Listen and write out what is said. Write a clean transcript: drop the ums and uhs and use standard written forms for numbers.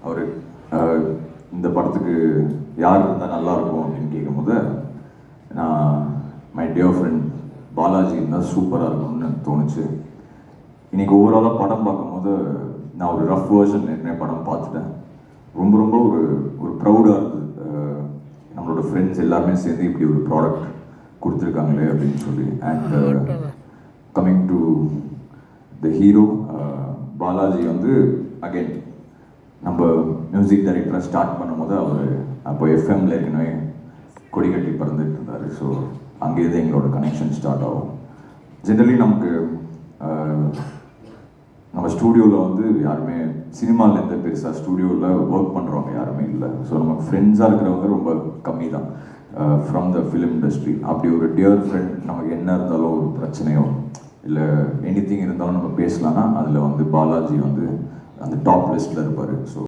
அவர் இந்த படத்துக்கு யார் இருந்தால் நல்லாயிருக்கும் அப்படின்னு கேட்கும்போது நான் மை டியர் ஃப்ரெண்ட் பாலாஜி இருந்தால் சூப்பராக இருக்கும்னு தோணுச்சு. இன்றைக்கி ஓவராலாக படம் பார்க்கும்போது நான் ஒரு ரஃப் வேர்ஷன் ஏற்கனவே படம் பார்த்துட்டேன். ரொம்ப ரொம்ப ஒரு ப்ரௌடாக இருந்தது. நம்மளோட ஃப்ரெண்ட்ஸ் எல்லாருமே சேர்ந்து இப்படி ஒரு ப்ராடக்ட் கொடுத்துருக்காங்களே அப்படின்னு சொல்லி. And coming to the hero Balaji வந்து அகைன் நம்ம மியூசிக் டைரக்டராக ஸ்டார்ட் பண்ணும்போது அவர் அப்போ எஃப்எம்ல ஏற்கனவே கொடி கட்டி பறந்துட்டு இருந்தார். ஸோ அங்கேருந்து எங்களோட கனெக்ஷன் ஸ்டார்ட் ஆகும். ஜென்ரலி நமக்கு நம்ம ஸ்டூடியோவில் வந்து யாருமே சினிமாலேருந்து பெருசாக ஸ்டூடியோவில் ஒர்க் பண்ணுறவங்க யாருமே இல்லை. ஸோ நமக்கு ஃப்ரெண்ட்ஸாக இருக்கிறவங்க ரொம்ப கம்மி தான் ஃப்ரம் த ஃபிலிம் இண்டஸ்ட்ரி. அப்படி ஒரு டியர் ஃப்ரெண்ட் நமக்கு என்ன இருந்தாலும் ஒரு பிரச்சனையோ இல்லை எனிதிங் இருந்தாலும் நம்ம பேசலாம்னா அதில் வந்து பாலாஜி வந்து அந்த டாப் லிஸ்ட்டில் இருப்பார். ஸோ